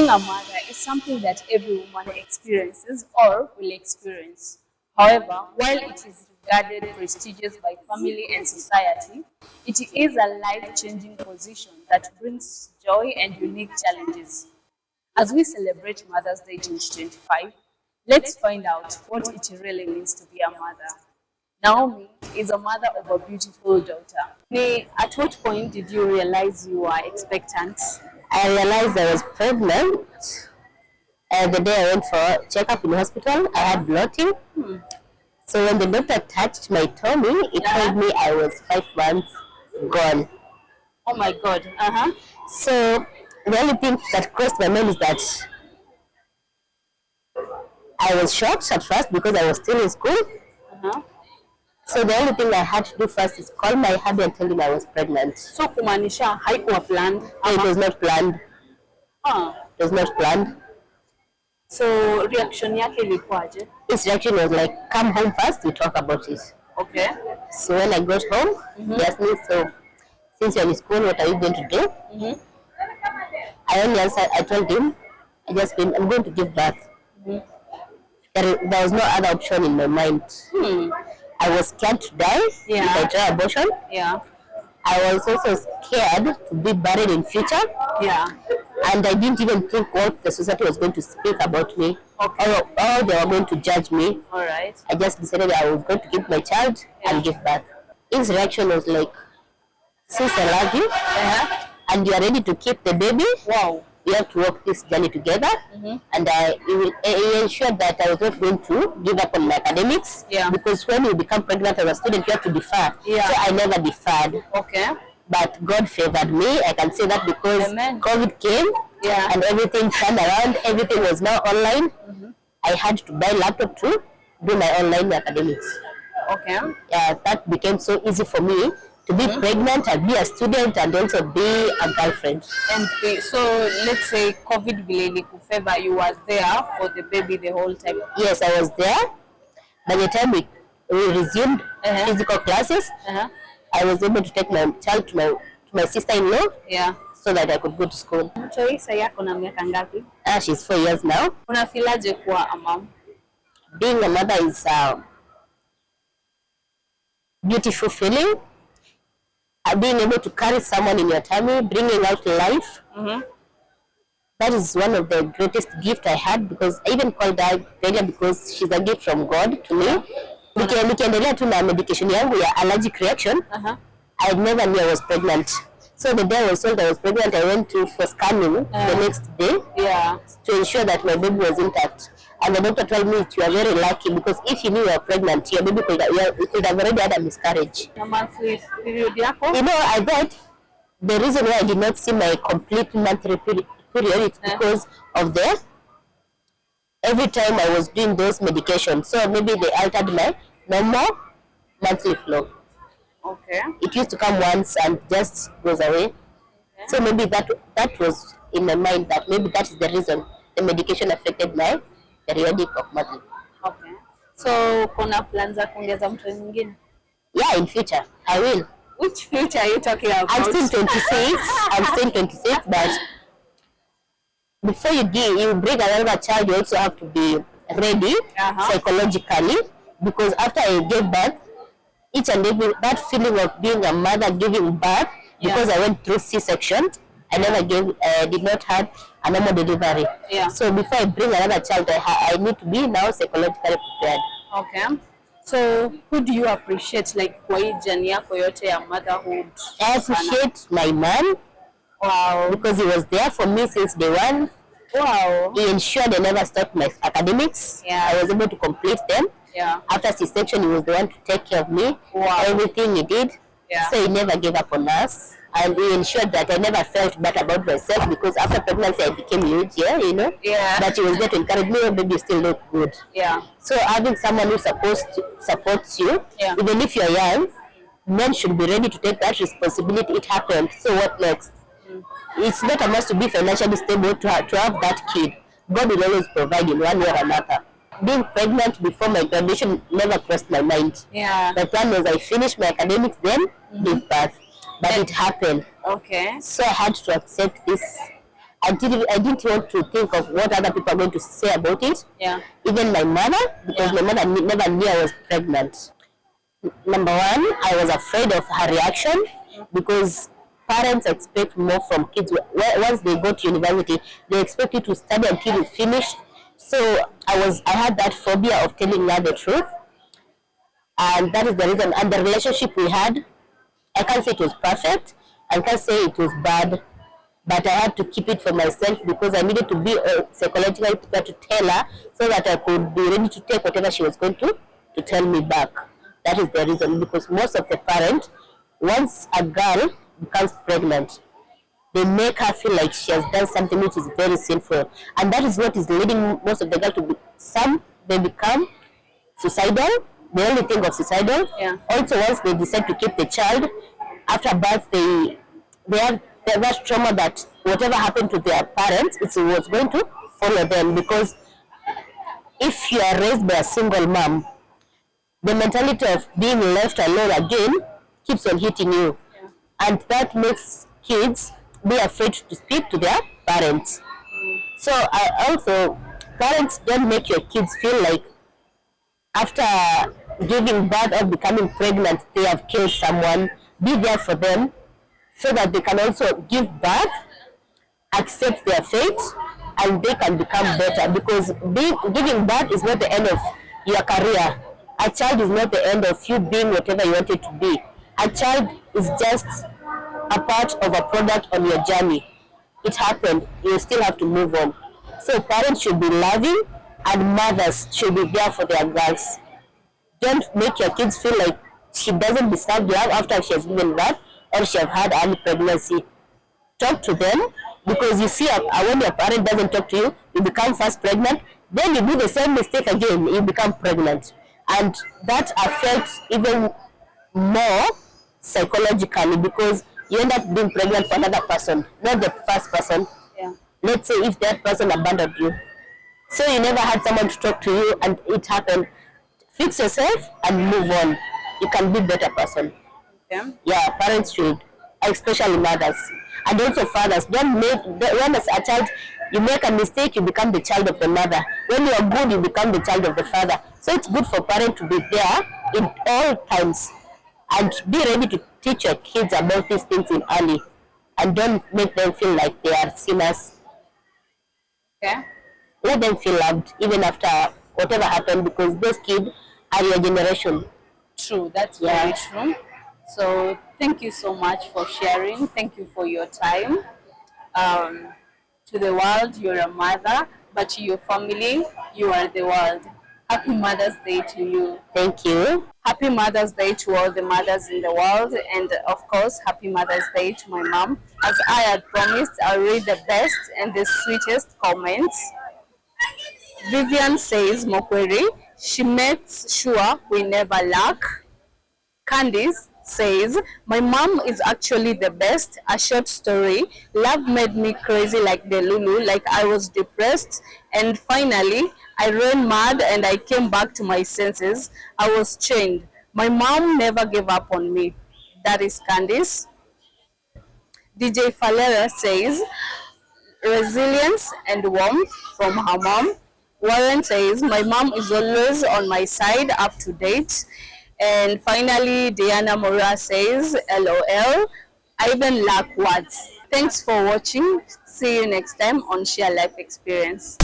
Being a mother is something that every woman experiences or will experience. However, while it is regarded prestigious by family and society, it is a life-changing position that brings joy and unique challenges. As we celebrate Mother's Day 2025, let's find out what it really means to be a mother. Naomi is a mother of a beautiful daughter. At what point did you realize you were expectant? I realized I was pregnant the day I went for checkup in hospital. I had bloating. So when the doctor touched my tummy, it told me I was 5 months gone. Oh my God. So the only thing that crossed my mind is that I was shocked at first because I was still in school. So the only thing I had to do first is call my hubby and tell him I was pregnant. So kumaanisha haikuwa planned. It was not planned. It was not planned. So reaction yake ilikuwaje? His reaction was like, come home first, we talk about it. Okay. So when I got home, he asked me, so since you're in school, what are you going to do? I only answered, I told him, I'm going to give birth. There was no other option in my mind. I was scared to die if I try abortion. I was also scared to be buried in future. And I didn't even think what the society was going to speak about me, or how they were going to judge me. Alright. I just decided I was going to keep my child and give birth. His reaction was like, since I love you, and you are ready to keep the baby, we have to walk this journey together. And he ensured that I was not going to give up on my academics, because when you become pregnant as a student, you have to defer. So I never deferred. Okay. But God favored me. I can say that because COVID came and everything turned around. Everything was now online. I had to buy a laptop to do my online academics. Okay. That became so easy for me to be pregnant and be a student and also be a girlfriend. And so let's say COVID vile favor, you were there for the baby the whole time. Yes, I was there. By the time we resumed physical classes, I was able to take my child to my sister-in-law so that I could go to school. Mtoisa yako na miaka ngapi? She's 4 years now. Unafilaje kuwa a mom? Being a mother is a beautiful feeling. Being able to carry someone in your tummy, bringing out life. That is one of the greatest gifts I had, because I even called her pregnant because she's a gift from God to me. Nikiendelea tu na medication yangu ya allergic reaction, I never knew I was pregnant. So the day I was told I was pregnant, I went for scanning the next day to ensure that my baby was intact. And the doctor told me, you are very lucky, because if you knew you were pregnant, your baby could have already had a miscarriage. Monthly period yako? You know, I thought the reason why I did not see my complete monthly period is because of every time I was doing those medications. So maybe they altered my normal monthly flow. Okay. It used to come once and just goes away. So maybe that was in my mind, that maybe that is the reason the medication affected my periodic of monthly. Okay. So kuna plans za kuongeza mtoto mwingine? Yeah, in future I will. Which future are you talking about? I'm still 26. But before you bring another child, you also have to be ready psychologically, because after I gave birth, each and every that feeling of being a mother giving birth, because I went through C-section, I never did not have a normal delivery. So before I bring another child, I need to be now psychologically prepared. Okay. So who do you appreciate, like kwa hii journey yako yote ya motherhood? I appreciate my man. Because he was there for me since day one. He ensured I never stopped my academics. I was able to complete them. After C-section, he was the one to take care of me. Everything he did. So he never gave up on us. And he ensured that I never felt bad about myself, because after pregnancy I became huge, you know. But he was there to encourage me, oh baby, you still look good. So having someone who supports you, even if you're young, men should be ready to take that responsibility. It happened. So what next? It's not a must to be financially stable to have that kid. God will always provide in one way or another. Being pregnant before my graduation never crossed my mind. The plan was I finished my academics, then give birth. But it happened. Okay. So I had to accept this I didn't want to think of what other people are going to say about it. Yeah. Even my mother, because my mother never knew I was pregnant. Number one, I was afraid of her reaction because parents expect more from kids. Once they go to university, they expect you to study until you finish. So I had that phobia of telling her the truth, and that is the reason. And the relationship we had, I can't say it was perfect, I can't say it was bad, but I had to keep it for myself because I needed to be psychologically prepared to tell her so that I could be ready to take whatever she was going to tell me back. That is the reason, because most of the parents, once a girl becomes pregnant, they make her feel like she has done something which is very sinful. And that is what is leading most of the girls to be, some, they become suicidal, they only think of suicidal. Yeah. Also, once they decide to keep the child, after birth, they have that trauma that whatever happened to their parents, it was going to follow them. Because if you are raised by a single mom, the mentality of being left alone again keeps on hitting you. Yeah. And that makes kids be afraid to speak to their parents. So also, parents, don't make your kids feel like after giving birth or becoming pregnant, they have killed someone. Be there for them so that they can also give birth, accept their fate, and they can become better. Because giving birth is not the end of your career. A child is not the end of you being whatever you wanted to be. A child is just a part of a product on your journey. It happened. You still have to move on. So parents should be loving, and mothers should be there for their girls. Don't make your kids feel like she doesn't deserve love after she has given birth or she has had early pregnancy. Talk to them, because you see, when your parent doesn't talk to you, you become first pregnant, then you do the same mistake again, you become pregnant. And that affects even more psychologically, because you end up being pregnant for another person, not the first person. Yeah. Let's say if that person abandoned you, so you never had someone to talk to you and it happened. Fix yourself and move on. You can be a better person. Okay. Yeah, parents should, especially mothers. And also fathers. When as a child you make a mistake, you become the child of the mother. When you are good, you become the child of the father. So it's good for parents to be there in all times and be ready to teach your kids about these things in early, and don't make them feel like they are sinners. Okay. Let them feel loved even after whatever happened, because those kids are your generation. True, that's very true. So thank you so much for sharing. Thank you for your time. To the world, you're a mother, but to your family, you are the world. Happy Mother's Day to you. Thank you. Happy Mother's Day to all the mothers in the world, and of course, Happy Mother's Day to my mom. As I had promised, I'll read the best and the sweetest comments. Vivian says, Mokweri, she makes sure we never lack. Candice says, my mom is actually the best. A short story. Love made me crazy like the Lulu, like I was depressed. And finally, I ran mad and I came back to my senses. I was chained. My mom never gave up on me. That is Candice. DJ Falera says, resilience and warmth from her mom. Warren says, my mom is always on my side, up to date. And finally, Diana Mora says, LOL, I even lack words. Thanks for watching. See you next time on Share Life Experience.